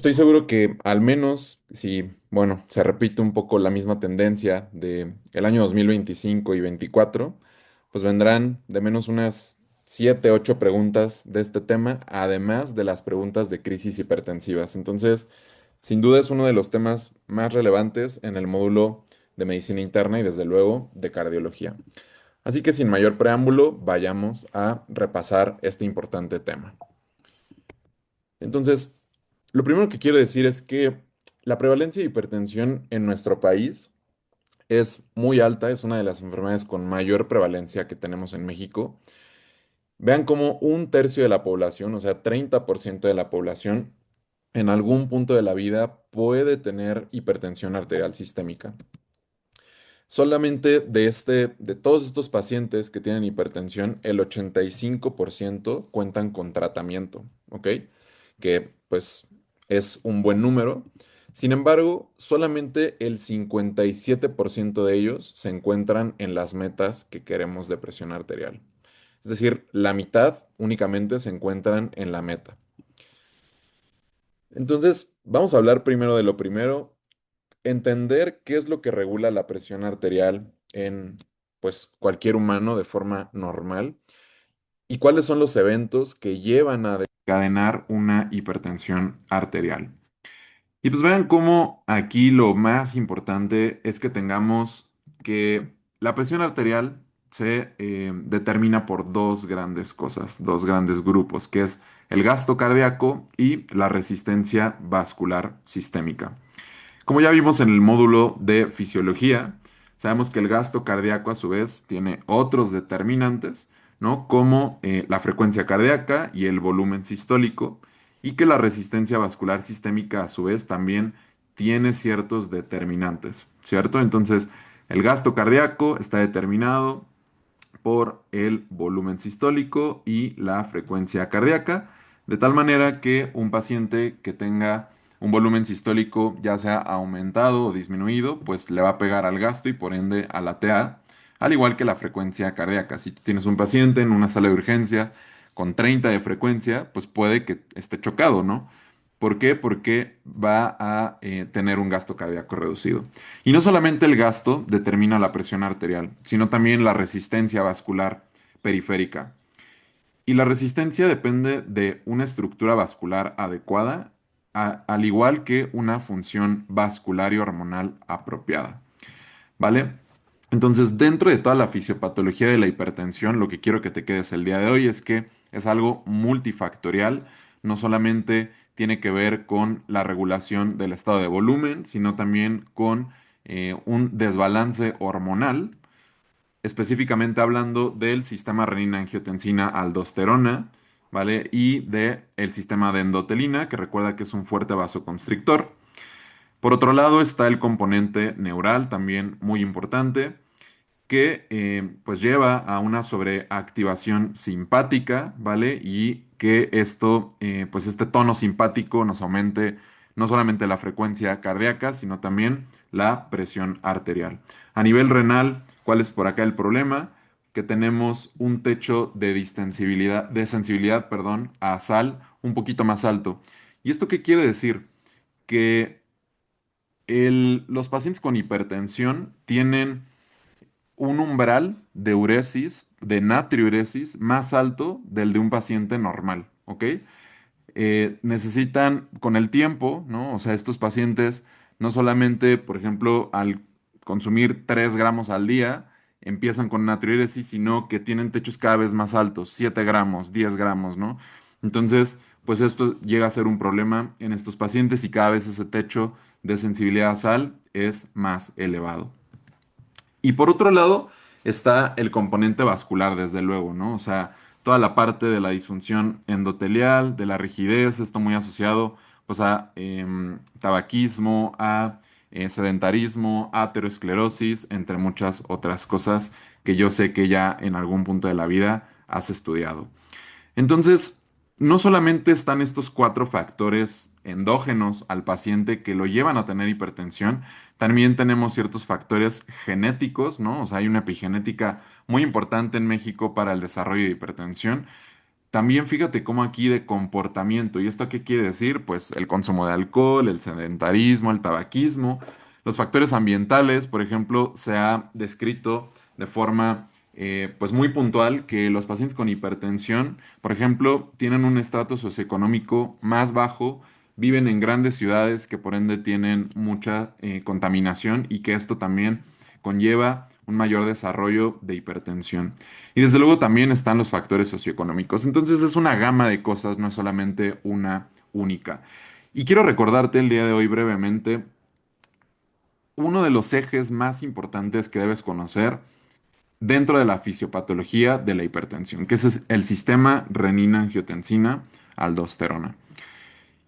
estoy seguro que al menos si, bueno, se repite un poco la misma tendencia de el año 2025 y 24, pues vendrán de menos unas 7, 8 preguntas de este tema, además de las preguntas de crisis hipertensivas. Entonces, sin duda es uno de los temas más relevantes en el módulo de medicina interna y desde luego de cardiología. Así que sin mayor preámbulo, vayamos a repasar este importante tema. Entonces, lo primero que quiero decir es que la prevalencia de hipertensión en nuestro país es muy alta, es una de las enfermedades con mayor prevalencia que tenemos en México. Vean cómo un tercio de la población, o sea, 30% de la población, en algún punto de la vida puede tener hipertensión arterial sistémica. Solamente de todos estos pacientes que tienen hipertensión, el 85% cuentan con tratamiento, ¿ok? Que pues es un buen número. Sin embargo, solamente el 57% de ellos se encuentran en las metas que queremos de presión arterial. Es decir, la mitad únicamente se encuentran en la meta. Entonces, vamos a hablar primero de lo primero, entender qué es lo que regula la presión arterial en pues cualquier humano de forma normal y cuáles son los eventos que llevan a desencadenar una hipertensión arterial. Y pues vean cómo aquí lo más importante es que tengamos que la presión arterial se determina por dos grandes cosas, dos grandes grupos, que es el gasto cardíaco y la resistencia vascular sistémica. Como ya vimos en el módulo de fisiología, sabemos que el gasto cardíaco a su vez tiene otros determinantes, ¿no? Como la frecuencia cardíaca y el volumen sistólico, y que la resistencia vascular sistémica a su vez también tiene ciertos determinantes, ¿cierto? Entonces, el gasto cardíaco está determinado por el volumen sistólico y la frecuencia cardíaca, de tal manera que un paciente que tenga un volumen sistólico ya sea aumentado o disminuido, pues le va a pegar al gasto y por ende a la TA, al igual que la frecuencia cardíaca. Si tú tienes un paciente en una sala de urgencias con 30 de frecuencia, pues puede que esté chocado, ¿no? ¿Por qué? Porque va a tener un gasto cardíaco reducido. Y no solamente el gasto determina la presión arterial, sino también la resistencia vascular periférica. Y la resistencia depende de una estructura vascular adecuada, al igual que una función vascular y hormonal apropiada. ¿Vale? Entonces, dentro de toda la fisiopatología de la hipertensión, lo que quiero que te quedes el día de hoy es que es algo multifactorial, no solamente tiene que ver con la regulación del estado de volumen, sino también con un desbalance hormonal, específicamente hablando del sistema renina-angiotensina-aldosterona, ¿vale? Y del sistema de endotelina, que recuerda que es un fuerte vasoconstrictor. Por otro lado está el componente neural, también muy importante, que pues lleva a una sobreactivación simpática, ¿vale? Y que esto, pues este tono simpático nos aumente no solamente la frecuencia cardíaca, sino también la presión arterial. A nivel renal, ¿cuál es por acá el problema? Que tenemos un techo de distensibilidad, de sensibilidad, perdón, a sal un poquito más alto. ¿Y esto qué quiere decir? Que los pacientes con hipertensión tienen un umbral de uresis, de natriuresis, más alto del de un paciente normal, ¿ok? Necesitan con el tiempo, ¿no? O sea, estos pacientes no solamente, por ejemplo, al consumir 3 gramos al día, empiezan con natriuresis, sino que tienen techos cada vez más altos, 7 gramos, 10 gramos, ¿no? Entonces, pues esto llega a ser un problema en estos pacientes y cada vez ese techo de sensibilidad a sal es más elevado. Y por otro lado está el componente vascular, desde luego, ¿no? O sea, toda la parte de la disfunción endotelial, de la rigidez, esto muy asociado pues a tabaquismo, a sedentarismo, aterosclerosis, entre muchas otras cosas que yo sé que ya en algún punto de la vida has estudiado. Entonces, no solamente están estos cuatro factores endógenos al paciente que lo llevan a tener hipertensión, también tenemos ciertos factores genéticos, ¿no? O sea, hay una epigenética muy importante en México para el desarrollo de hipertensión. También fíjate cómo aquí de comportamiento, ¿y esto qué quiere decir? Pues el consumo de alcohol, el sedentarismo, el tabaquismo, los factores ambientales, por ejemplo, se ha descrito de forma pues muy puntual que los pacientes con hipertensión, por ejemplo, tienen un estrato socioeconómico más bajo, viven en grandes ciudades que por ende tienen mucha contaminación y que esto también conlleva un mayor desarrollo de hipertensión. Y desde luego también están los factores socioeconómicos. Entonces es una gama de cosas, no es solamente una única. Y quiero recordarte el día de hoy brevemente uno de los ejes más importantes que debes conocer dentro de la fisiopatología de la hipertensión, que es el sistema renina-angiotensina-aldosterona.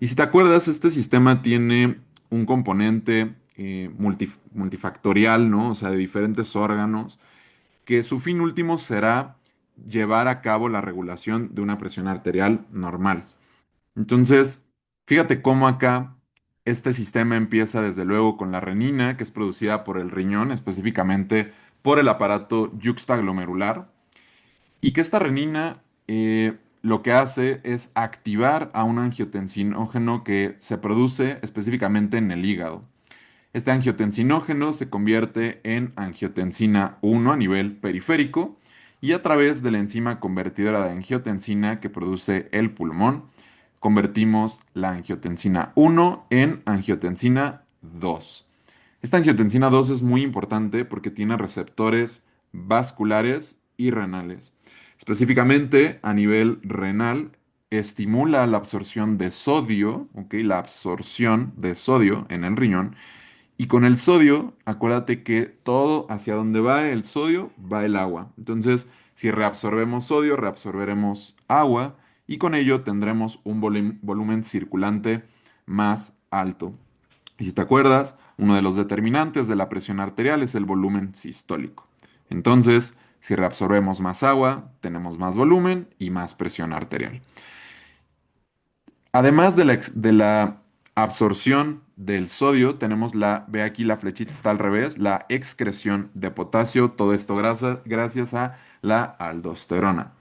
Y si te acuerdas, este sistema tiene un componente multifactorial, ¿no? O sea, de diferentes órganos que su fin último será llevar a cabo la regulación de una presión arterial normal. Entonces, fíjate cómo acá este sistema empieza desde luego con la renina, que es producida por el riñón, específicamente por el aparato yuxtaglomerular, y que esta renina lo que hace es activar a un angiotensinógeno que se produce específicamente en el hígado. Este angiotensinógeno se convierte en angiotensina 1 a nivel periférico y a través de la enzima convertidora de angiotensina que produce el pulmón, convertimos la angiotensina 1 en angiotensina 2. Esta angiotensina 2 es muy importante porque tiene receptores vasculares y renales. Específicamente a nivel renal, estimula la absorción de sodio, ¿ok? La absorción de sodio en el riñón y con el sodio, acuérdate que todo hacia donde va el sodio va el agua. Entonces, si reabsorbemos sodio, reabsorberemos agua y con ello tendremos un volumen circulante más alto. Y si te acuerdas, uno de los determinantes de la presión arterial es el volumen sistólico. Entonces, si reabsorbemos más agua, tenemos más volumen y más presión arterial. Además de la absorción del sodio, tenemos ve aquí la flechita está al revés, la excreción de potasio, todo esto gracias a la aldosterona.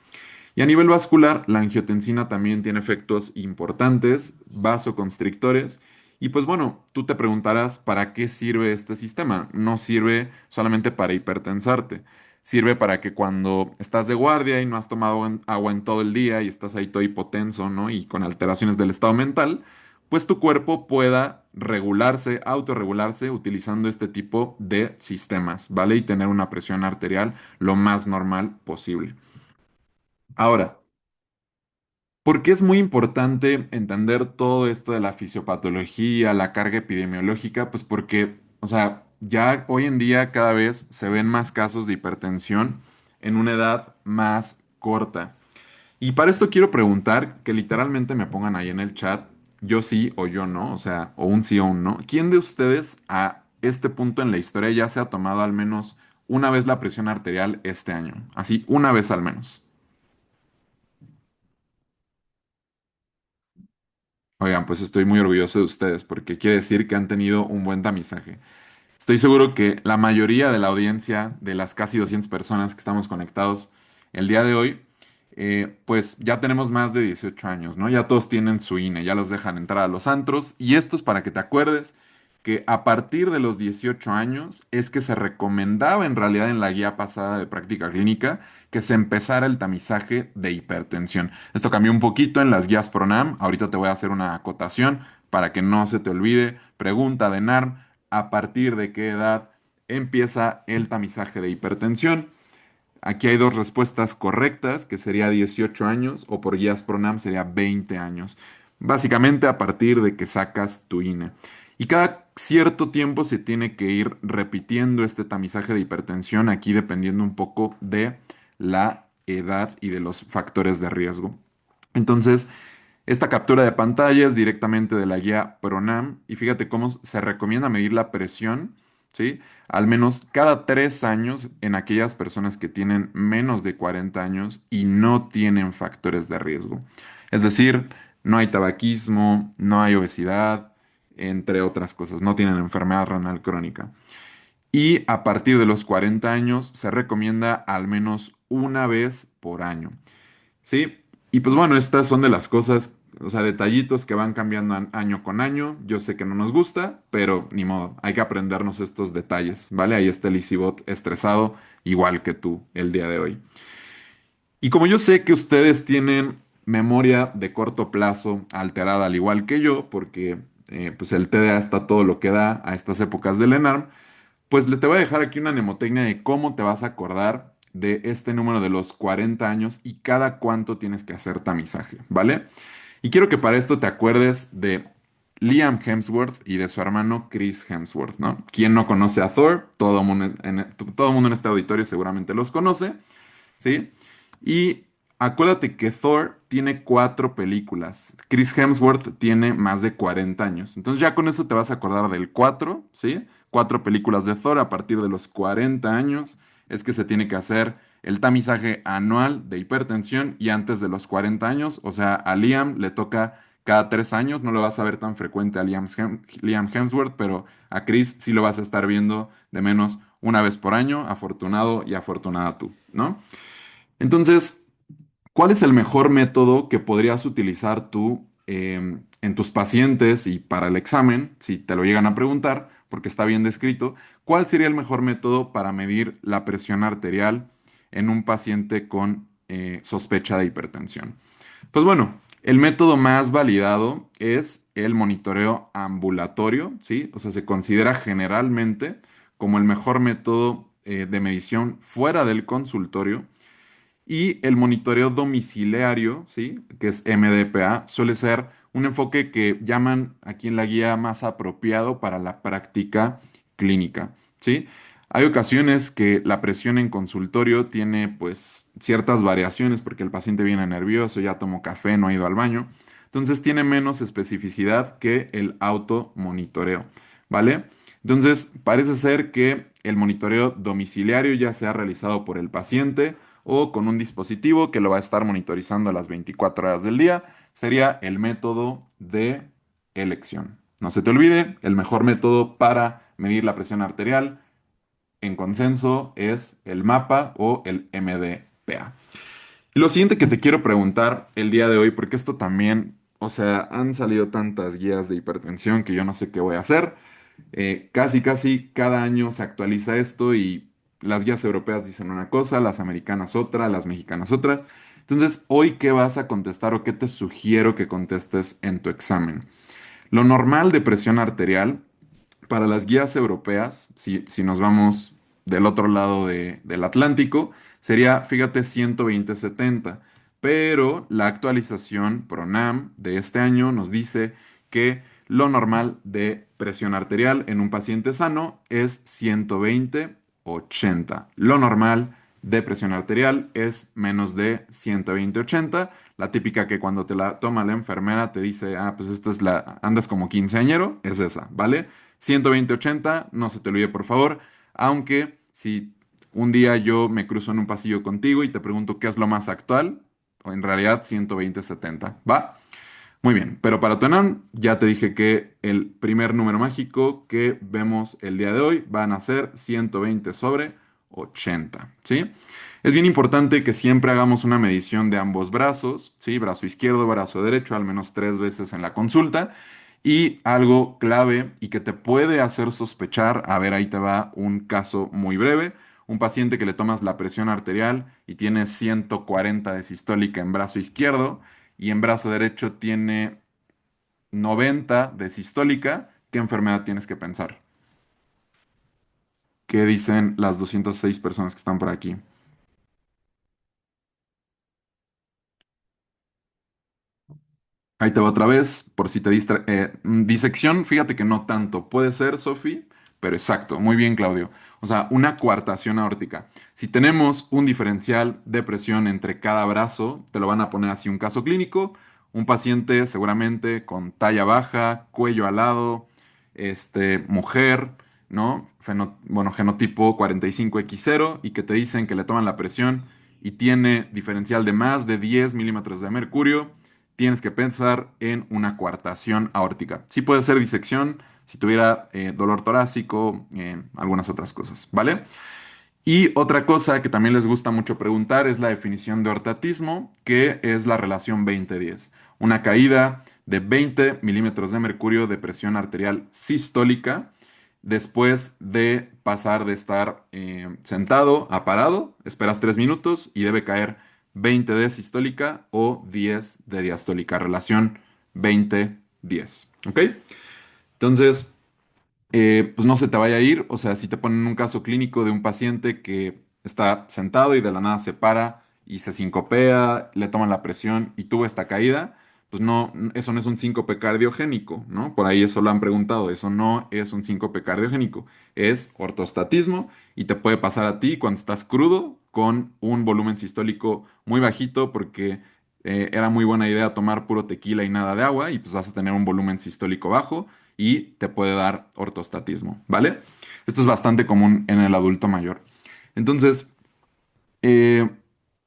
Y a nivel vascular, la angiotensina también tiene efectos importantes, vasoconstrictores. Y pues bueno, tú te preguntarás, ¿para qué sirve este sistema? No sirve solamente para hipertensarte. Sirve para que cuando estás de guardia y no has tomado agua en todo el día y estás ahí todo hipotenso, ¿no? Y con alteraciones del estado mental, pues tu cuerpo pueda regularse, autorregularse utilizando este tipo de sistemas, ¿vale? Y tener una presión arterial lo más normal posible. Ahora, ¿por qué es muy importante entender todo esto de la fisiopatología, la carga epidemiológica? Pues porque, o sea, ya hoy en día cada vez se ven más casos de hipertensión en una edad más corta. Y para esto quiero preguntar que literalmente me pongan ahí en el chat, yo sí o yo no, o sea, o un sí o un no. ¿Quién de ustedes a este punto en la historia ya se ha tomado al menos una vez la presión arterial este año? Así, una vez al menos. Oigan, pues estoy muy orgulloso de ustedes porque quiere decir que han tenido un buen tamizaje. Estoy seguro que la mayoría de la audiencia, de las casi 200 personas que estamos conectados el día de hoy, pues ya tenemos más de 18 años, ¿no? Ya todos tienen su INE, ya los dejan entrar a los antros. Y esto es para que te acuerdes que a partir de los 18 años es que se recomendaba en realidad en la guía pasada de práctica clínica que se empezara el tamizaje de hipertensión. Esto cambió un poquito en las guías PRONAM. Ahorita te voy a hacer una acotación para que no se te olvide. Pregunta de NARM, ¿a partir de qué edad empieza el tamizaje de hipertensión? Aquí hay dos respuestas correctas, que sería 18 años, o por guías PRONAM sería 20 años. Básicamente a partir de que sacas tu INE. Y cada cierto tiempo se tiene que ir repitiendo este tamizaje de hipertensión, aquí dependiendo un poco de la edad y de los factores de riesgo. Entonces, esta captura de pantalla es directamente de la guía PRONAM y fíjate cómo se recomienda medir la presión, ¿sí? Al menos cada 3 años en aquellas personas que tienen menos de 40 años y no tienen factores de riesgo. Es decir, no hay tabaquismo, no hay obesidad, entre otras cosas, no tienen enfermedad renal crónica. Y a partir de los 40 años se recomienda al menos una vez por año. ¿Sí? Y pues bueno, estas son de las cosas, o sea, detallitos que van cambiando año con año. Yo sé que no nos gusta, pero ni modo, hay que aprendernos estos detalles, ¿vale? Ahí está el EasyBot estresado, igual que tú el día de hoy. Y como yo sé que ustedes tienen memoria de corto plazo alterada al igual que yo, porque pues el TDA está todo lo que da a estas épocas del ENARM, pues te voy a dejar aquí una mnemotecnia de cómo te vas a acordar de este número de los 40 años y cada cuánto tienes que hacer tamizaje, ¿vale? Y quiero que para esto te acuerdes de Liam Hemsworth y de su hermano Chris Hemsworth, ¿no? ¿Quién no conoce a Thor? Todo mundo en este auditorio seguramente los conoce. ¿Sí? Y acuérdate que Thor tiene cuatro películas. Chris Hemsworth tiene más de 40 años. Entonces ya con eso te vas a acordar del cuatro, ¿sí? Cuatro películas de Thor a partir de los 40 años. Es que se tiene que hacer el tamizaje anual de hipertensión y antes de los 40 años. O sea, a Liam le toca cada 3 años. No lo vas a ver tan frecuente a Liam Hemsworth, pero a Chris sí lo vas a estar viendo de menos una vez por año. Afortunado y afortunada tú, ¿no? Entonces, ¿cuál es el mejor método que podrías utilizar tú en tus pacientes y para el examen, si te lo llegan a preguntar, porque está bien descrito? ¿Cuál sería el mejor método para medir la presión arterial en un paciente con sospecha de hipertensión? Pues bueno, el método más validado es el monitoreo ambulatorio, ¿sí? O sea, se considera generalmente como el mejor método de medición fuera del consultorio y el monitoreo domiciliario, ¿sí? Que es MDPA, suele ser un enfoque que llaman aquí en la guía más apropiado para la práctica clínica, ¿sí? Hay ocasiones que la presión en consultorio tiene pues ciertas variaciones porque el paciente viene nervioso, ya tomó café, no ha ido al baño. Entonces tiene menos especificidad que el automonitoreo, ¿vale? Entonces parece ser que el monitoreo domiciliario ya sea realizado por el paciente o con un dispositivo que lo va a estar monitorizando a las 24 horas del día, sería el método de elección. No se te olvide, el mejor método para medir la presión arterial en consenso es el MAPA o el MDPA. Y lo siguiente que te quiero preguntar el día de hoy, porque esto también, o sea, han salido tantas guías de hipertensión que yo no sé qué voy a hacer. Casi cada año se actualiza esto y las guías europeas dicen una cosa, las americanas otra, las mexicanas otra. Entonces, hoy, ¿qué vas a contestar o qué te sugiero que contestes en tu examen? Lo normal de presión arterial para las guías europeas, si nos vamos del otro lado del Atlántico, sería, fíjate, 120/70. Pero la actualización PRONAM de este año nos dice que lo normal de presión arterial en un paciente sano es 120/80. Lo normal de presión arterial es menos de 120/80. La típica que cuando te la toma la enfermera te dice, ah, pues esta es andas como quinceañero, es esa, ¿vale? 120/80, no se te olvide por favor, aunque si un día yo me cruzo en un pasillo contigo y te pregunto qué es lo más actual, o en realidad 120/70, ¿va? Muy bien, pero para tu ENAM ya te dije que el primer número mágico que vemos el día de hoy van a ser 120/80, ¿sí? Es bien importante que siempre hagamos una medición de ambos brazos, ¿sí? Brazo izquierdo, brazo derecho, al menos 3 veces en la consulta. Y algo clave y que te puede hacer sospechar, a ver, ahí te va un caso muy breve. Un paciente que le tomas la presión arterial y tiene 140 de sistólica en brazo izquierdo y en brazo derecho tiene 90 de sistólica, ¿qué enfermedad tienes que pensar? ¿Qué dicen las 206 personas que están por aquí? Ahí te va otra vez, por si te disección, fíjate que no tanto. Puede ser, Sofi, pero exacto. Muy bien, Claudio. O sea, una coartación aórtica. Si tenemos un diferencial de presión entre cada brazo, te lo van a poner así un caso clínico. Un paciente seguramente con talla baja, cuello alado, mujer, ¿no? Bueno, genotipo 45X0 y que te dicen que le toman la presión y tiene diferencial de más de 10 milímetros de mercurio, tienes que pensar en una coartación aórtica. Sí puede ser disección si tuviera dolor torácico, algunas otras cosas, ¿vale? Y otra cosa que también les gusta mucho preguntar es la definición de ortatismo, que es la relación 20-10. Una caída de 20 milímetros de mercurio de presión arterial sistólica después de pasar de estar sentado a parado, esperas 3 minutos y debe caer 20 de sistólica o 10 de diastólica, relación 20-10. ¿Ok? Entonces, pues no se te vaya a ir. O sea, si te ponen un caso clínico de un paciente que está sentado y de la nada se para y se sincopea, le toman la presión y tuvo esta caída, pues no, eso no es un síncope cardiogénico, ¿no? Por ahí eso lo han preguntado, eso no es un síncope cardiogénico, es ortostatismo y te puede pasar a ti cuando estás crudo con un volumen sistólico muy bajito porque era muy buena idea tomar puro tequila y nada de agua y pues vas a tener un volumen sistólico bajo y te puede dar ortostatismo, ¿vale? Esto es bastante común en el adulto mayor. Entonces, eh,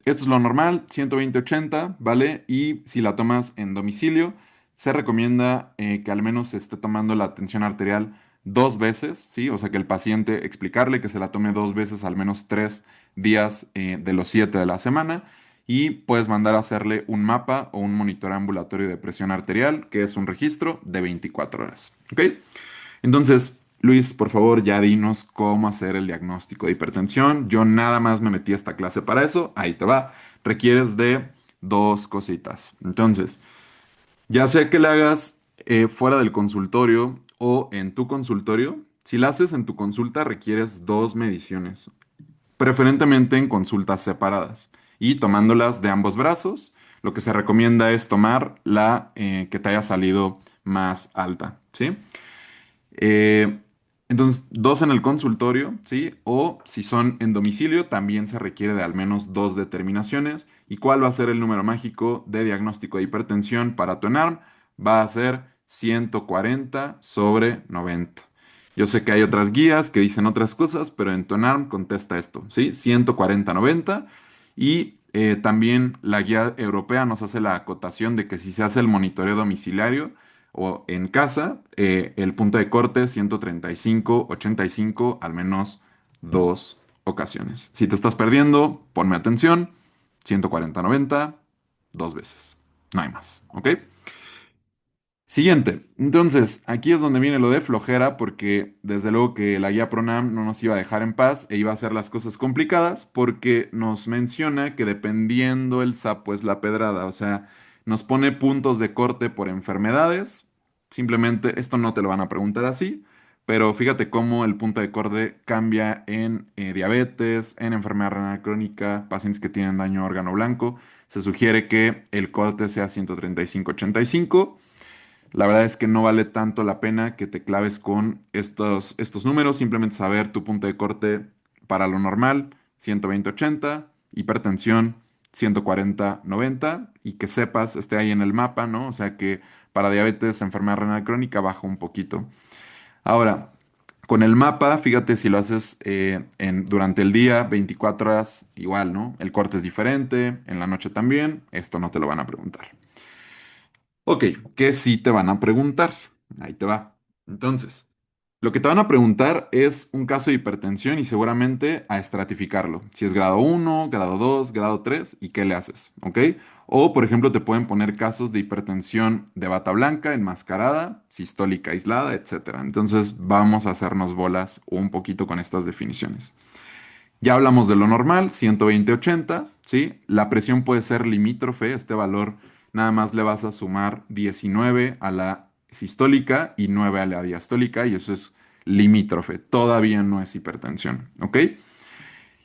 esto es lo normal, 120-80, ¿vale? Y si la tomas en domicilio, se recomienda que al menos se esté tomando la tensión arterial 2 veces, ¿sí? O sea, que el paciente explicarle que se la tome 2 veces al menos 3 días de los 7 de la semana. Y puedes mandar a hacerle un mapa o un monitor ambulatorio de presión arterial, que es un registro de 24 horas, ¿ok? Entonces, Luis, por favor, ya dinos cómo hacer el diagnóstico de hipertensión. Yo nada más me metí a esta clase para eso. Ahí te va. Requieres de dos cositas. Entonces, ya sea que la hagas fuera del consultorio o en tu consultorio, si la haces en tu consulta, requieres dos mediciones, preferentemente en consultas separadas y tomándolas de ambos brazos. Lo que se recomienda es tomar la que te haya salido más alta, ¿sí? Eh, entonces, dos en el consultorio, ¿sí? O si son en domicilio, también se requiere de al menos dos determinaciones. ¿Y cuál va a ser el número mágico de diagnóstico de hipertensión para tu ENARM? Va a ser 140/90. Yo sé que hay otras guías que dicen otras cosas, pero en tu ENARM contesta esto, ¿sí? 140/90. Y también la guía europea nos hace la acotación de que si se hace el monitoreo domiciliario, o en casa, el punto de corte 135/85 al menos dos ocasiones. Si te estás perdiendo, ponme atención, 140/90 dos veces. No hay más, ¿ok? Siguiente. Entonces, aquí es donde viene lo de flojera, porque desde luego que la guía Pronam no nos iba a dejar en paz e iba a hacer las cosas complicadas, porque nos menciona que dependiendo el sapo es la pedrada, o sea, nos pone puntos de corte por enfermedades. Simplemente esto no te lo van a preguntar así, pero fíjate cómo el punto de corte cambia en diabetes, en enfermedad renal crónica, pacientes que tienen daño a órgano blanco. Se sugiere que el corte sea 135/85. La verdad es que no vale tanto la pena que te claves con estos números, simplemente saber tu punto de corte para lo normal, 120/80, hipertensión 140/90 y que sepas, esté ahí en el mapa, ¿no? O sea que para diabetes, enfermedad renal crónica baja un poquito. Ahora, con el mapa, fíjate si lo haces durante el día, 24 horas, igual, ¿no? El corte es diferente, en la noche también, esto no te lo van a preguntar. Ok, ¿qué sí te van a preguntar? Ahí te va. Entonces, lo que te van a preguntar es un caso de hipertensión y seguramente a estratificarlo. Si es grado 1, grado 2, grado 3 y qué le haces, ¿ok? O, por ejemplo, te pueden poner casos de hipertensión de bata blanca, enmascarada, sistólica aislada, etcétera. Entonces, vamos a hacernos bolas un poquito con estas definiciones. Ya hablamos de lo normal, 120/80, ¿sí? La presión puede ser limítrofe, este valor nada más le vas a sumar 19 a la sistólica y 9 a la diastólica y eso es limítrofe, todavía no es hipertensión, ¿ok?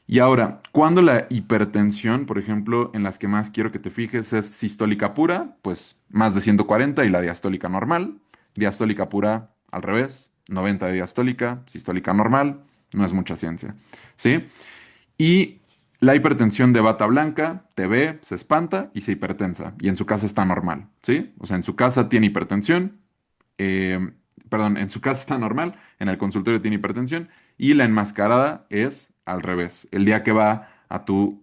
Y ahora, cuando la hipertensión, por ejemplo, en las que más quiero que te fijes es sistólica pura, pues más de 140 y la diastólica normal, diastólica pura al revés, 90 de diastólica, sistólica normal, no es mucha ciencia, ¿sí? Y la hipertensión de bata blanca te ve, se espanta y se hipertensa. Y en su casa está normal, ¿sí? O sea, en su casa tiene hipertensión, eh, perdón, en su casa está normal, en el consultorio tiene hipertensión y la enmascarada es al revés. El día que va a tu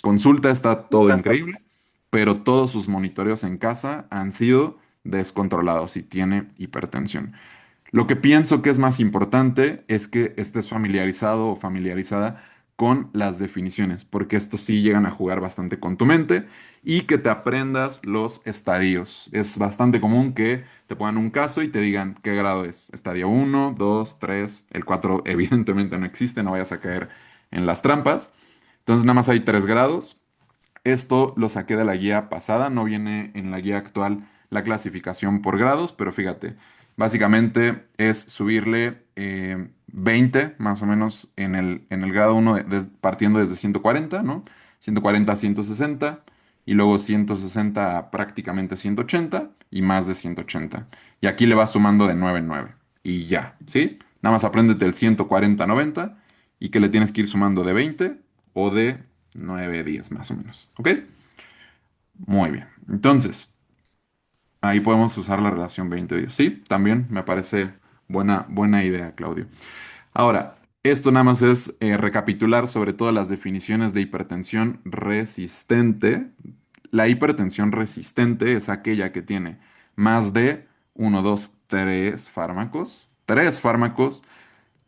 consulta está todo increíble, pero todos sus monitoreos en casa han sido descontrolados y tiene hipertensión. Lo que pienso que es más importante es que estés familiarizado o familiarizada con las definiciones, porque estos sí llegan a jugar bastante con tu mente y que te aprendas los estadios. Es bastante común que te pongan un caso y te digan qué grado es. Estadio uno, 2, 3, el 4 evidentemente no existe, no vayas a caer en las trampas. Entonces nada más hay 3 grados. Esto lo saqué de la guía pasada, no viene en la guía actual la clasificación por grados, pero fíjate, básicamente es subirle 20 más o menos en el grado uno partiendo desde 140, ¿no? 140 a 160 y luego 160 a prácticamente 180 y más de 180. Y aquí le vas sumando de 9 en 9 y ya, ¿sí? Nada más apréndete el 140 a 90 y que le tienes que ir sumando de 20 o de 9 10 más o menos. ¿Ok? Muy bien. Entonces, ahí podemos usar la relación 20-10. Sí, también me parece buena idea, Claudio. Ahora, esto nada más es recapitular sobre todas las definiciones de hipertensión resistente. La hipertensión resistente es aquella que tiene más de uno, 2, 3 fármacos. Tres fármacos.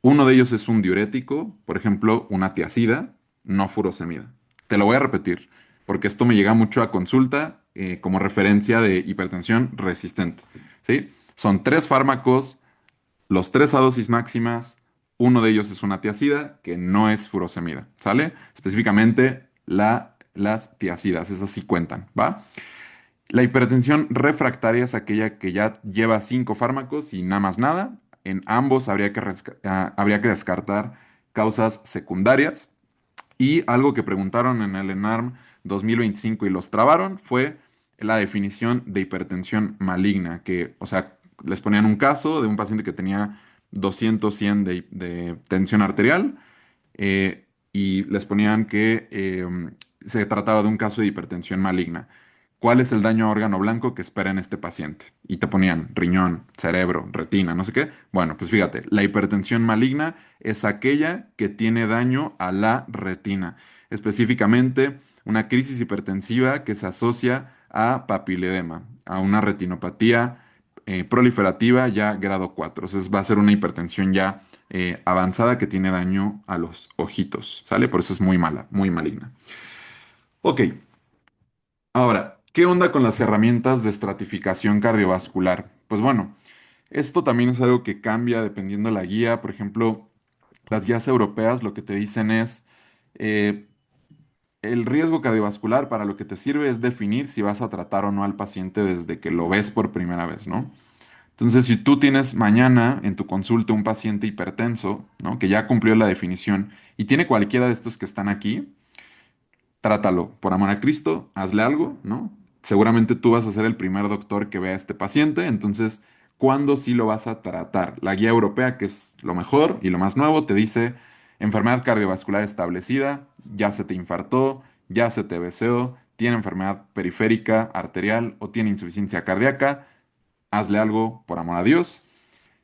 Uno de ellos es un diurético, por ejemplo, una tiazida, no furosemida. Te lo voy a repetir, porque esto me llega mucho a consulta como referencia de hipertensión resistente. ¿Sí? Son 3 fármacos, los 3 a dosis máximas, uno de ellos es una tiazida que no es furosemida. ¿Sale? Específicamente las tiazidas, esas sí cuentan, ¿va? La hipertensión refractaria es aquella que ya lleva 5 fármacos y nada más nada. En ambos habría que descartar causas secundarias. Y algo que preguntaron en el ENARM 2025 y los trabaron fue la definición de hipertensión maligna, que, o sea, les ponían un caso de un paciente que tenía 200, 100 de tensión arterial y les ponían que se trataba de un caso de hipertensión maligna. ¿Cuál es el daño a órgano blanco que espera en este paciente? Y te ponían riñón, cerebro, retina, no sé qué. Bueno, pues fíjate, la hipertensión maligna es aquella que tiene daño a la retina, específicamente una crisis hipertensiva que se asocia a papiledema, a una retinopatía proliferativa ya grado 4. Entonces va a ser una hipertensión ya avanzada que tiene daño a los ojitos, ¿sale? Por eso es muy mala, muy maligna. Ok, ahora, ¿qué onda con las herramientas de estratificación cardiovascular? Pues bueno, esto también es algo que cambia dependiendo de la guía. Por ejemplo, las guías europeas lo que te dicen es, eh, el riesgo cardiovascular para lo que te sirve es definir si vas a tratar o no al paciente desde que lo ves por primera vez, ¿no? Entonces, si tú tienes mañana en tu consulta un paciente hipertenso, ¿no? Que ya cumplió la definición y tiene cualquiera de estos que están aquí, trátalo. Por amor a Cristo, hazle algo, ¿no? Seguramente tú vas a ser el primer doctor que vea a este paciente, entonces, ¿cuándo sí lo vas a tratar? La guía europea, que es lo mejor y lo más nuevo, te dice enfermedad cardiovascular establecida, ya se te infartó, ya se te beseó, tiene enfermedad periférica, arterial o tiene insuficiencia cardíaca, hazle algo por amor a Dios.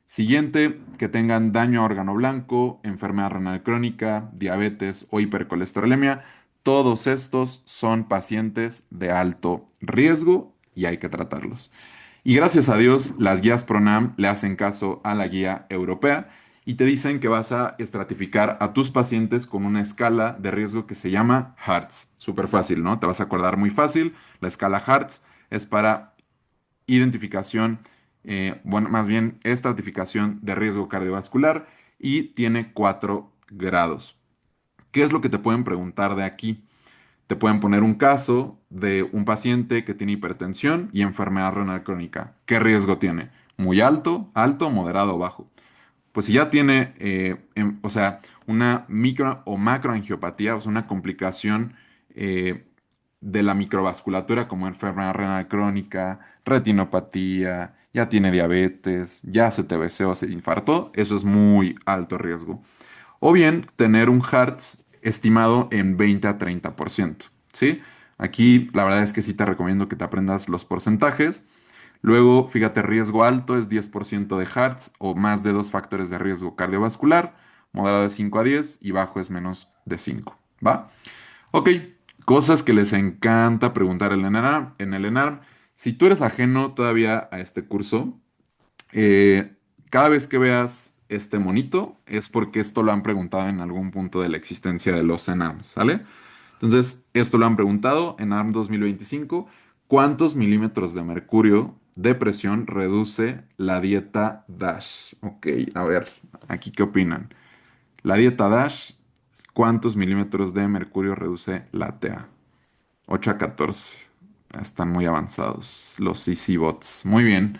Siguiente, que tengan daño a órgano blanco, enfermedad renal crónica, diabetes o hipercolesterolemia. Todos estos son pacientes de alto riesgo y hay que tratarlos. Y gracias a Dios, las guías PRONAM le hacen caso a la guía europea y te dicen que vas a estratificar a tus pacientes con una escala de riesgo que se llama HEARTS. Súper fácil, ¿no? Te vas a acordar muy fácil. La escala HEARTS es para identificación, bueno, más bien estratificación de riesgo cardiovascular y tiene 4 grados. ¿Qué es lo que te pueden preguntar de aquí? Te pueden poner un caso de un paciente que tiene hipertensión y enfermedad renal crónica. ¿Qué riesgo tiene? ¿Muy alto, alto, moderado o bajo? Pues si ya tiene, o sea, una micro o macroangiopatía, o sea, una complicación eh, de la microvasculatura como enfermedad renal crónica, retinopatía, ya tiene diabetes, ya se TBC o se infartó, eso es muy alto riesgo. O bien tener un HERTZ estimado en 20 a 30%, ¿sí? Aquí la verdad es que sí te recomiendo que te aprendas los porcentajes. Luego, fíjate, riesgo alto es 10% de HERTZ o más de 2 factores de riesgo cardiovascular, moderado de 5 a 10 y bajo es menos de 5, ¿va? Ok, cosas que les encanta preguntar en el ENARM. Si tú eres ajeno todavía a este curso, cada vez que veas este monito es porque esto lo han preguntado en algún punto de la existencia de los ENARMs, ¿sale? Entonces, esto lo han preguntado en ARM 2025. ¿Cuántos milímetros de mercurio de presión reduce la dieta DASH? Ok, a ver, aquí qué opinan. La dieta DASH, ¿cuántos milímetros de mercurio reduce la TA? 8 a 14. Están muy avanzados los Easy Bots. Muy bien.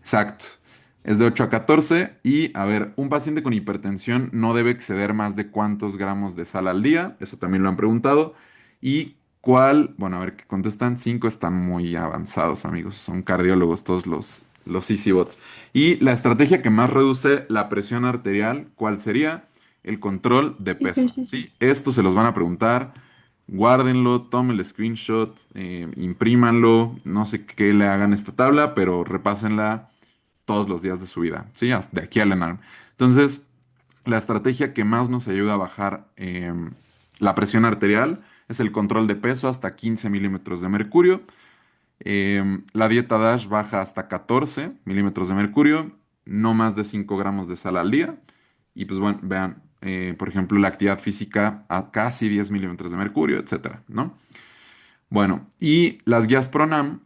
Exacto. Es de 8 a 14 y, a ver, un paciente con hipertensión no debe exceder más de cuántos gramos de sal al día. Eso también lo han preguntado. Y cuál, bueno, a ver qué contestan. 5 están muy avanzados, amigos. Son cardiólogos todos los Easy Bots. Y la estrategia que más reduce la presión arterial, ¿cuál sería? El control de peso. ¿Sí? Esto se los van a preguntar. Guárdenlo, tomen el screenshot, imprímanlo, no sé qué le hagan a esta tabla, pero repásenla todos los días de su vida, ¿sí? De aquí al ENARM. Entonces, la estrategia que más nos ayuda a bajar la presión arterial es el control de peso hasta 15 milímetros de mercurio. La dieta DASH baja hasta 14 milímetros de mercurio, no más de 5 gramos de sal al día. Y pues bueno, vean, por ejemplo, la actividad física a casi 10 milímetros de mercurio, etcétera, ¿no? Bueno, y las guías PRONAM,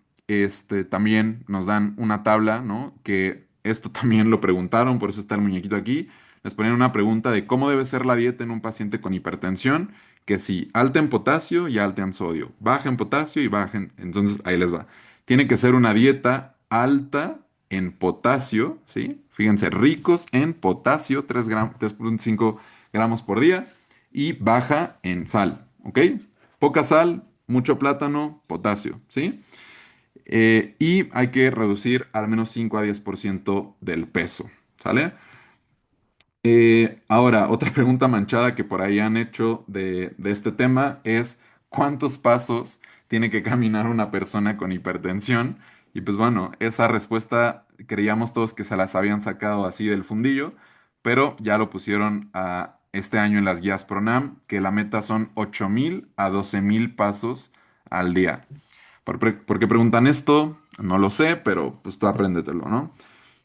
también nos dan una tabla, ¿no? Que esto también lo preguntaron, por eso está el muñequito aquí. Les ponen una pregunta de cómo debe ser la dieta en un paciente con hipertensión, que sí, alta en potasio y alta en sodio, baja en potasio y baja en... Entonces, ahí les va. Tiene que ser una dieta alta en potasio, ¿sí? Fíjense, ricos en potasio, 3,5 gramos por día, y baja en sal, ¿ok? Poca sal, mucho plátano, potasio, ¿sí? Y hay que reducir al menos 5 a 10% del peso, ¿sale? Ahora, otra pregunta manchada que por ahí han hecho de este tema es ¿cuántos pasos tiene que caminar una persona con hipertensión? Y pues bueno, esa respuesta creíamos todos que se las habían sacado así del fundillo, pero ya lo pusieron a este año en las guías PRONAM, que la meta son 8,000 a 12,000 pasos al día. ¿Por qué preguntan esto? No lo sé, pero pues tú apréndetelo, ¿no?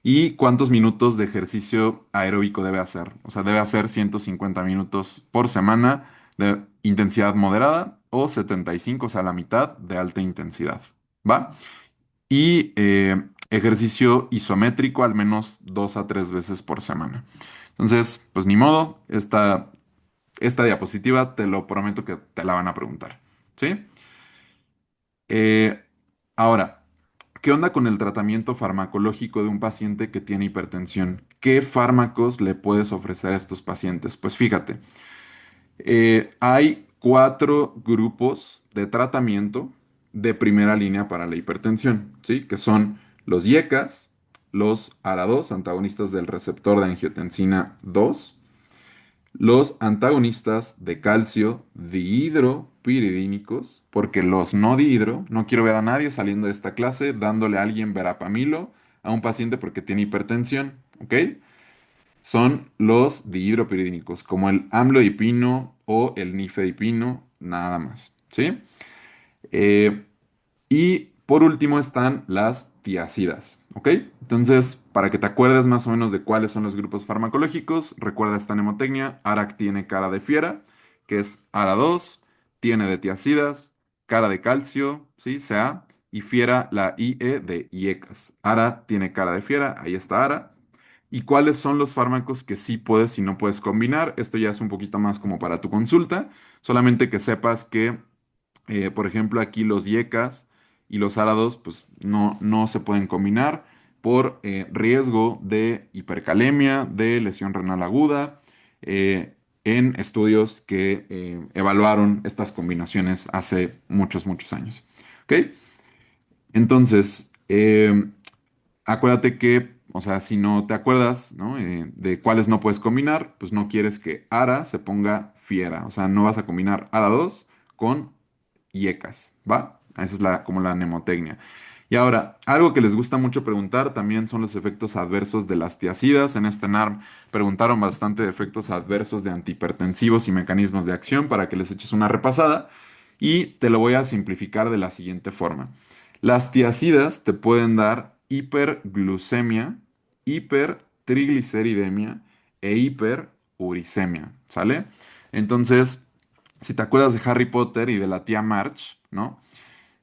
¿Y cuántos minutos de ejercicio aeróbico debe hacer? O sea, debe hacer 150 minutos por semana de intensidad moderada o 75, o sea, la mitad de alta intensidad. ¿Va? Y ejercicio isométrico al menos 2 a 3 veces por semana. Entonces, pues ni modo, esta diapositiva te lo prometo que te la van a preguntar. ¿Sí? Eh, ahora, ¿qué onda con el tratamiento farmacológico de un paciente que tiene hipertensión? ¿Qué fármacos le puedes ofrecer a estos pacientes? Pues fíjate, hay 4 grupos de tratamiento de primera línea para la hipertensión, ¿sí? Que son los IECAS, los ARA2, antagonistas del receptor de angiotensina 2, los antagonistas de calcio dihidropiridínicos, porque los no dihidro, no quiero ver a nadie saliendo de esta clase dándole a alguien verapamilo a un paciente porque tiene hipertensión, ¿ok? Son los dihidropiridínicos, como el amlodipino o el nifedipino, nada más, ¿sí? Eh, y por último están las tiacidas, ¿ok? Entonces, para que te acuerdes más o menos de cuáles son los grupos farmacológicos, recuerda esta mnemotecnia. ARAC tiene cara de fiera, que es ARA2, tiene de tiacidas, cara de calcio, ¿sí? Ca, y fiera la IE de IECAS. ARA tiene cara de fiera, ahí está ARA. ¿Y cuáles son los fármacos que sí puedes y no puedes combinar? Esto ya es un poquito más como para tu consulta, solamente que sepas que por ejemplo, aquí los IECAS y los ARA2 pues no se pueden combinar por riesgo de hipercalemia, de lesión renal aguda, en estudios que evaluaron estas combinaciones hace muchos, muchos años. ¿Ok? Entonces, acuérdate que, o sea, si no te acuerdas, ¿no? De cuáles no puedes combinar, pues no quieres que ARA se ponga fiera. O sea, no vas a combinar ARA2 con IECAS, ¿va? Esa es como la mnemotecnia. Y ahora, algo que les gusta mucho preguntar también son los efectos adversos de las tiacidas. En este NARM preguntaron bastante de efectos adversos de antihipertensivos y mecanismos de acción para que les eches una repasada. Y te lo voy a simplificar de la siguiente forma. Las tiacidas te pueden dar hiperglucemia, hipertrigliceridemia e hiperuricemia, ¿sale? Entonces, si te acuerdas de Harry Potter y de la tía March, ¿no?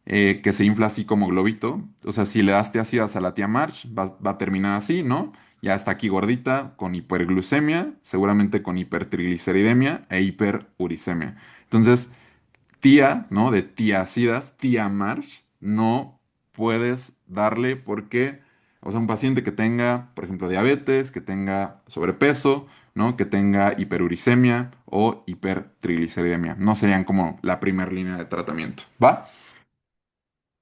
Que se infla así como globito. O sea, si le das ácidas a la tía March, va a terminar así, ¿no? Ya está aquí gordita, con hiperglucemia, seguramente con hipertrigliceridemia e hiperuricemia. Entonces, tía, ¿no? De tiacidas, tía March, no puedes darle porque, o sea, un paciente que tenga, por ejemplo, diabetes, que tenga sobrepeso, ¿no? Que tenga hiperuricemia o hipertrigliceridemia. No serían como la primera línea de tratamiento, ¿va?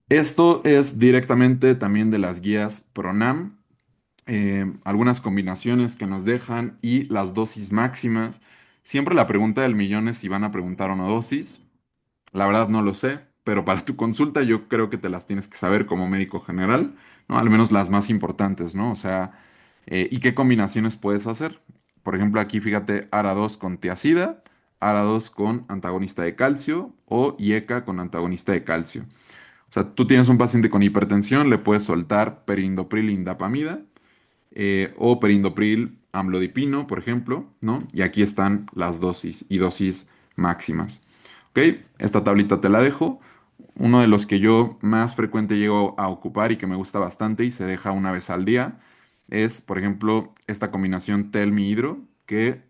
Esto es directamente también de las guías PRONAM, algunas combinaciones que nos dejan y las dosis máximas. Siempre la pregunta del millón es si van a preguntar o no dosis. La verdad no lo sé, pero para tu consulta yo creo que te las tienes que saber como médico general, ¿no? Al menos las más importantes, ¿no? O sea, ¿y qué combinaciones puedes hacer? Por ejemplo, aquí fíjate, ARA2 con tiacida, ARA2 con antagonista de calcio o IECA con antagonista de calcio. O sea, tú tienes un paciente con hipertensión, le puedes soltar perindopril indapamida o perindopril amlodipino, por ejemplo, ¿no? Y aquí están las dosis y dosis máximas. ¿Ok? Esta tablita te la dejo. Uno de los que yo más frecuente llego a ocupar y que me gusta bastante y se deja una vez al día es, por ejemplo, esta combinación telmi-hidro, que,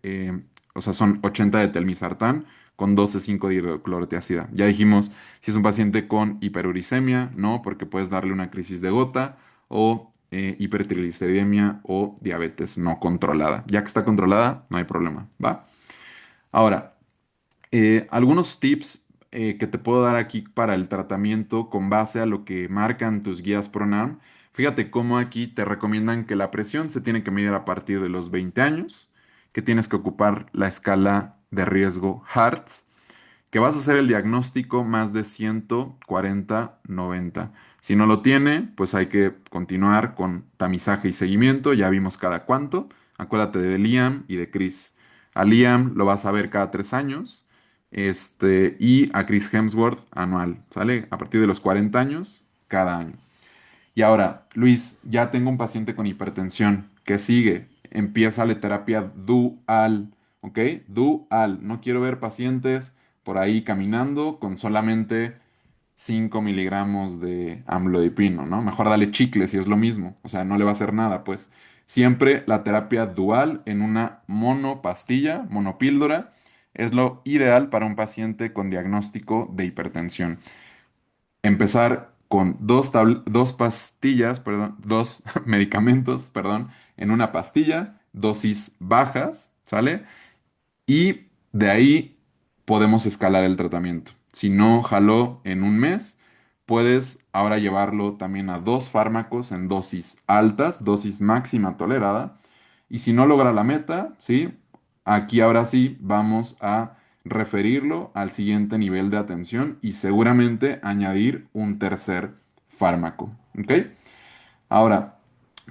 o sea, son 80 de telmisartán con 12,5 de hidroclorotiazida. Ya dijimos, si es un paciente con hiperuricemia, no, porque puedes darle una crisis de gota o hipertrigliceridemia o diabetes no controlada. Ya que está controlada, no hay problema, ¿va? Ahora, algunos tips que te puedo dar aquí para el tratamiento con base a lo que marcan tus guías PRONAM. Fíjate cómo aquí te recomiendan que la presión se tiene que medir a partir de los 20 años, que tienes que ocupar la escala de riesgo HEARTS, que vas a hacer el diagnóstico más de 140/90. Si no lo tiene, pues hay que continuar con tamizaje y seguimiento. Ya vimos cada cuánto. Acuérdate de Liam y de Chris. A Liam lo vas a ver cada 3 años. Y a Chris Hemsworth anual, ¿sale? A partir de los 40 años, cada año. Y ahora, Luis, ya tengo un paciente con hipertensión. ¿Qué sigue? Empieza la terapia dual, ¿ok? Dual. No quiero ver pacientes por ahí caminando con solamente 5 miligramos de amlodipino, ¿no? Mejor dale chicle si es lo mismo. O sea, no le va a hacer nada, pues. Siempre la terapia dual en una monopastilla, monopíldora, es lo ideal para un paciente con diagnóstico de hipertensión empezar con dos pastillas, perdón, dos medicamentos, perdón, en una pastilla, dosis bajas, ¿sale? Y de ahí podemos escalar el tratamiento. Si no jaló en un mes, puedes ahora llevarlo también a dos fármacos en dosis altas, dosis máxima tolerada. Y si no logra la meta, ¿sí? Aquí ahora sí vamos a referirlo al siguiente nivel de atención y seguramente añadir un tercer fármaco. ¿Ok? Ahora,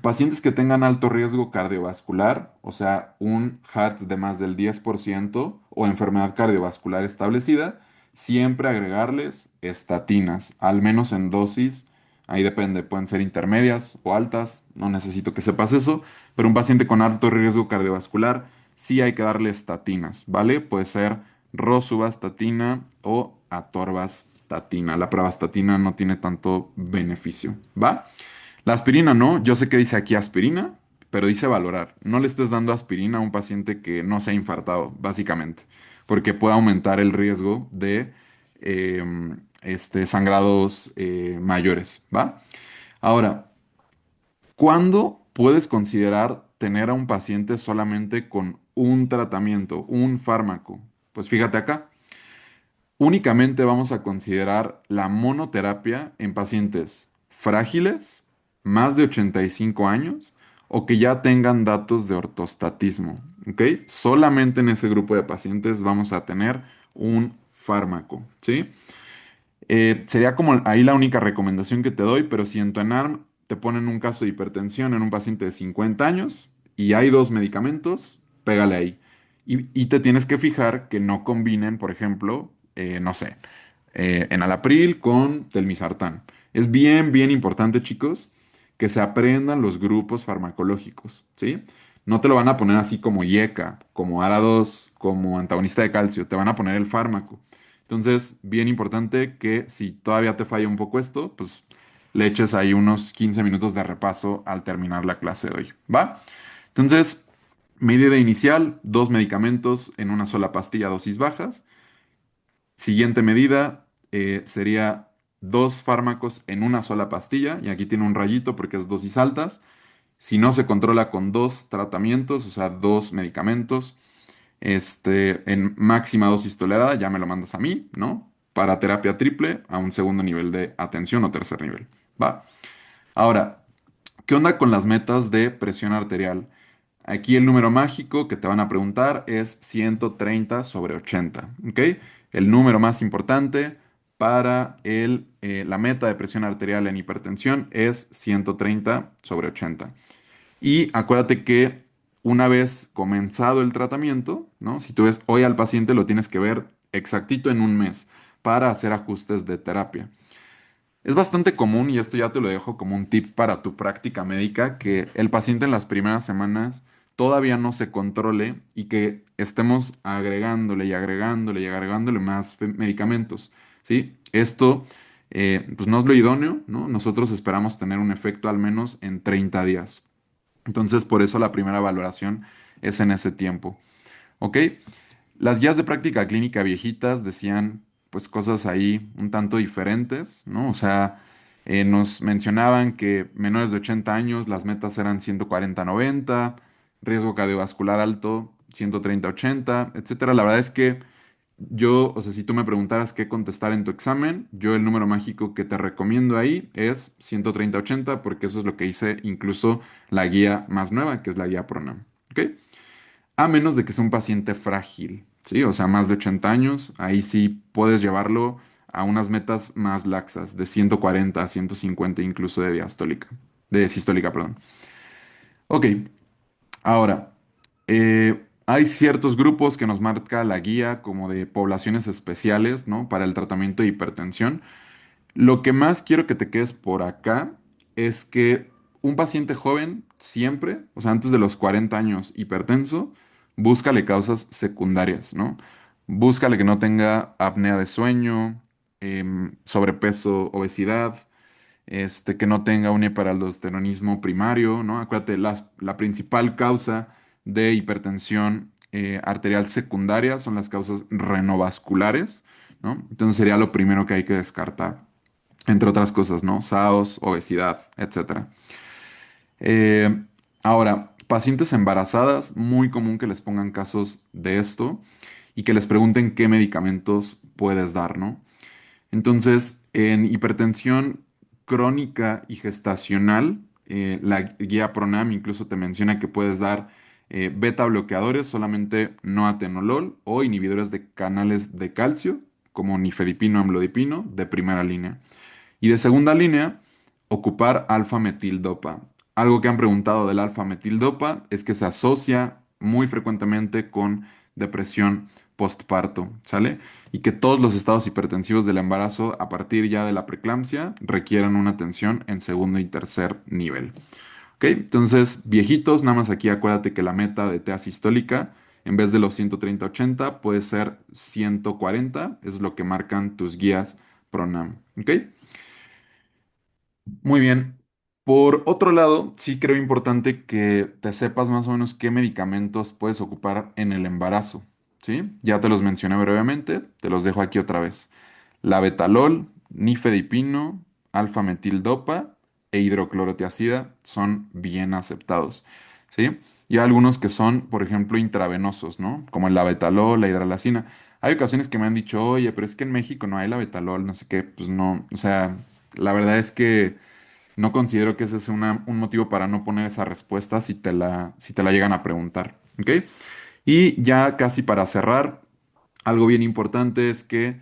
pacientes que tengan alto riesgo cardiovascular, o sea, un HEARTS de más del 10% o enfermedad cardiovascular establecida, siempre agregarles estatinas, al menos en dosis, ahí depende, pueden ser intermedias o altas, no necesito que sepas eso, pero un paciente con alto riesgo cardiovascular, sí hay que darle estatinas, ¿vale? Puede ser rosuvastatina o atorvastatina. La pravastatina no tiene tanto beneficio, ¿va? La aspirina no, yo sé que dice aquí aspirina, pero dice valorar. No le estés dando aspirina a un paciente que no se ha infartado, básicamente, porque puede aumentar el riesgo de sangrados mayores, ¿va? Ahora, ¿cuándo puedes considerar tener a un paciente solamente con un tratamiento, un fármaco? Pues fíjate acá. Únicamente vamos a considerar la monoterapia en pacientes frágiles, más de 85 años o que ya tengan datos de ortostatismo, ¿ok? Solamente en ese grupo de pacientes vamos a tener un fármaco, ¿sí? Sería como ahí la única recomendación que te doy, pero si en tu ENARM te ponen un caso de hipertensión en un paciente de 50 años y hay dos medicamentos, pégale ahí. Y te tienes que fijar que no combinen, por ejemplo, no sé, enalapril con telmisartán. Es bien, bien importante, chicos, que se aprendan los grupos farmacológicos, ¿sí? No te lo van a poner así como IECA, como ARA2, como antagonista de calcio, te van a poner el fármaco. Entonces, bien importante que si todavía te falla un poco esto, pues le eches ahí unos 15 minutos de repaso al terminar la clase de hoy, ¿va? Entonces, medida inicial, dos medicamentos en una sola pastilla, dosis bajas. Siguiente medida sería dos fármacos en una sola pastilla, y aquí tiene un rayito porque es dosis altas. Si no se controla con dos tratamientos, o sea, dos medicamentos, en máxima dosis tolerada, ya me lo mandas a mí, ¿no? Para terapia triple a un segundo nivel de atención o tercer nivel, ¿va? Ahora, ¿qué onda con las metas de presión arterial? Aquí el número mágico que te van a preguntar es 130 sobre 80, ¿ok? El número más importante para la meta de presión arterial en hipertensión es 130 sobre 80. Y acuérdate que una vez comenzado el tratamiento, ¿no? Si tú ves hoy al paciente, lo tienes que ver exactito en un mes para hacer ajustes de terapia. Es bastante común, y esto ya te lo dejo como un tip para tu práctica médica, que el paciente en las primeras semanas todavía no se controle y que estemos agregándole y agregándole y agregándole más medicamentos, ¿sí? Esto, pues no es lo idóneo, ¿no? Nosotros esperamos tener un efecto al menos en 30 días. Entonces, por eso la primera valoración es en ese tiempo. ¿Ok? Las guías de práctica clínica viejitas decían pues cosas ahí un tanto diferentes, ¿no? O sea, nos mencionaban que menores de 80 años las metas eran 140-90, riesgo cardiovascular alto 130-80, etcétera. La verdad es que yo, o sea, si tú me preguntaras qué contestar en tu examen, yo el número mágico que te recomiendo ahí es 130-80 porque eso es lo que hice incluso la guía más nueva, que es la guía PRONAM. ¿Ok? A menos de que sea un paciente frágil, ¿sí? O sea, más de 80 años, ahí sí puedes llevarlo a unas metas más laxas, de 140 a 150 incluso de diastólica, de sistólica, perdón. Ok, ahora, hay ciertos grupos que nos marca la guía como de poblaciones especiales, ¿no? Para el tratamiento de hipertensión. Lo que más quiero que te quedes por acá es que un paciente joven siempre, o sea, antes de los 40 años hipertenso, búscale causas secundarias, ¿no? Búscale que no tenga apnea de sueño, sobrepeso, obesidad, que no tenga un hiperaldosteronismo primario, ¿no? Acuérdate, la principal causa de hipertensión arterial secundaria son las causas renovasculares, ¿no? Entonces sería lo primero que hay que descartar entre otras cosas, ¿no? SAOS, obesidad, etcétera. Eh, Ahora, pacientes embarazadas, muy común que les pongan casos de esto y que les pregunten qué medicamentos puedes dar, ¿no? Entonces, en hipertensión crónica y gestacional, la guía PRONAM incluso te menciona que puedes dar beta bloqueadores, solamente no atenolol o inhibidores de canales de calcio, como nifedipino, amlodipino, de primera línea. Y de segunda línea, ocupar alfa-metildopa. Algo que han preguntado del alfa-metildopa es que se asocia muy frecuentemente con depresión postparto, ¿sale? Y que todos los estados hipertensivos del embarazo a partir ya de la preeclampsia requieren una atención en segundo y tercer nivel. ¿Ok? Entonces, viejitos, nada más aquí acuérdate que la meta de TA sistólica, en vez de los 130-80, puede ser 140, es lo que marcan tus guías PRONAM. ¿Ok? Muy bien. Por otro lado, sí creo importante que te sepas más o menos qué medicamentos puedes ocupar en el embarazo, ¿sí? Ya te los mencioné brevemente, te los dejo aquí otra vez. Labetalol, nifedipino, alfa-metildopa e hidroclorotiazida son bien aceptados, ¿sí? Y hay algunos que son, por ejemplo, intravenosos, ¿no? Como el labetalol, la hidralazina. Hay ocasiones que me han dicho, oye, pero es que en México no hay labetalol, no sé qué, pues no, o sea, la verdad es que no considero que ese sea un motivo para no poner esa respuesta si te la llegan a preguntar, ¿ok? Y ya casi para cerrar, algo bien importante es que,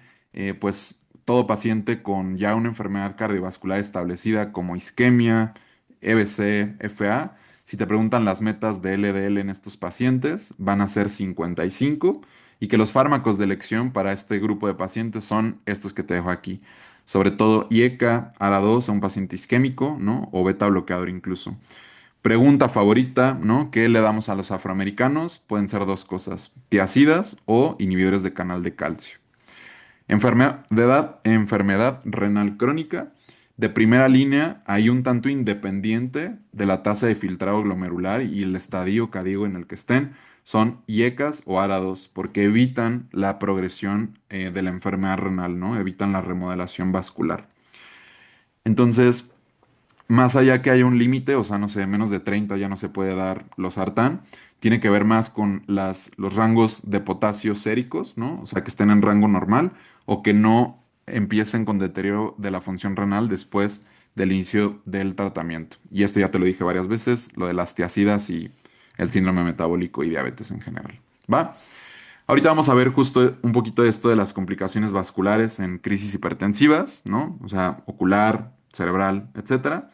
pues, todo paciente con ya una enfermedad cardiovascular establecida como isquemia, EBC, FA, si te preguntan las metas de LDL en estos pacientes, van a ser 55 y que los fármacos de elección para este grupo de pacientes son estos que te dejo aquí. Sobre todo IECA, ARA2 a un paciente isquémico, ¿no? O beta bloqueador incluso. Pregunta favorita, ¿no? ¿Qué le damos a los afroamericanos? Pueden ser dos cosas, tiazidas o inhibidores de canal de calcio. Enfermedad renal crónica. De primera línea, hay un tanto independiente de la tasa de filtrado glomerular y el estadio cardíaco en el que estén. Son IECAS o ARA2, porque evitan la progresión de la enfermedad renal, ¿no? Evitan la remodelación vascular. Entonces, más allá que haya un límite, o sea, no sé, menos de 30 ya no se puede dar los sartán, tiene que ver más con los rangos de potasio séricos, ¿no? O sea, que estén en rango normal o que no empiecen con deterioro de la función renal después del inicio del tratamiento. Y esto ya te lo dije varias veces, lo de las tiacidas y el síndrome metabólico y diabetes en general. ¿Va? Ahorita vamos a ver justo un poquito de esto de las complicaciones vasculares en crisis hipertensivas, ¿no? O sea, ocular, cerebral, etcétera.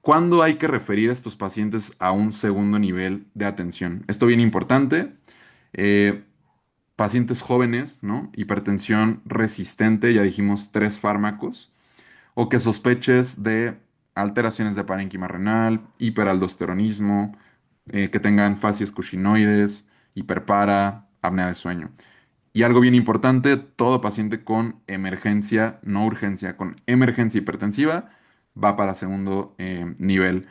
¿Cuándo hay que referir a estos pacientes a un segundo nivel de atención? Esto bien importante. Eh, Pacientes jóvenes, ¿no? Hipertensión resistente, ya dijimos tres fármacos, o que sospeches de alteraciones de parénquima renal, hiperaldosteronismo, que tengan facies cuscinoides, hiperpara, apnea de sueño. Y algo bien importante, todo paciente con emergencia, no urgencia, con emergencia hipertensiva va para segundo nivel,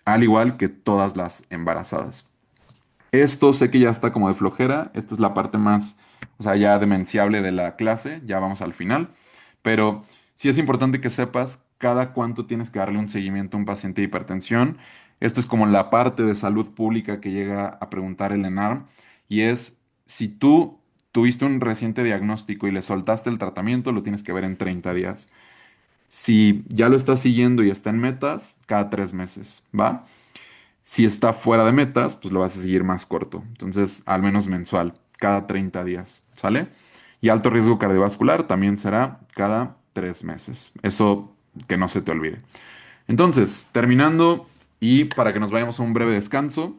al igual que todas las embarazadas. Esto sé que ya está como de flojera, esta es la parte más, o sea, ya demenciable de la clase, ya vamos al final, pero sí es importante que sepas cada cuánto tienes que darle un seguimiento a un paciente de hipertensión. Esto es como la parte de salud pública que llega a preguntar el ENARM y es si tú tuviste un reciente diagnóstico y le soltaste el tratamiento, lo tienes que ver en 30 días. Si ya lo estás siguiendo y está en metas, cada 3 meses, ¿va? Si está fuera de metas, pues lo vas a seguir más corto. Entonces, al menos mensual, cada 30 días, ¿sale? Y alto riesgo cardiovascular también será cada 3 meses. Eso que no se te olvide. Entonces, terminando y para que nos vayamos a un breve descanso,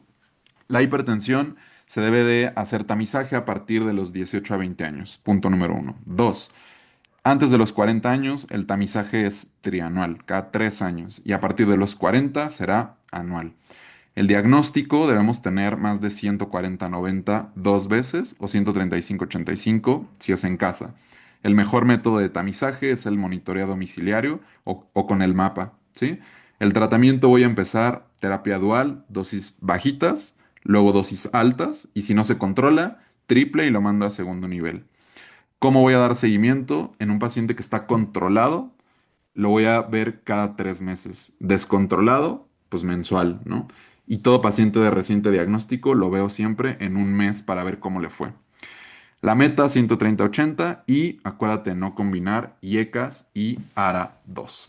la hipertensión se debe de hacer tamizaje a partir de los 18 a 20 años. Punto número uno. Dos, antes de los 40 años, el tamizaje es trianual, cada 3 años, y a partir de los 40 será anual. El diagnóstico debemos tener más de 140/90 dos veces o 135/85 si es en casa. El mejor método de tamizaje es el monitoreo domiciliario o con el mapa, ¿sí? El tratamiento voy a empezar terapia dual, dosis bajitas, luego dosis altas y si no se controla, triple y lo mando a segundo nivel. ¿Cómo voy a dar seguimiento en un paciente que está controlado? Lo voy a ver cada 3 meses. Descontrolado, pues mensual, ¿no? Y todo paciente de reciente diagnóstico lo veo siempre en un mes para ver cómo le fue. La meta 130/80 y acuérdate no combinar IECAS y ARA2.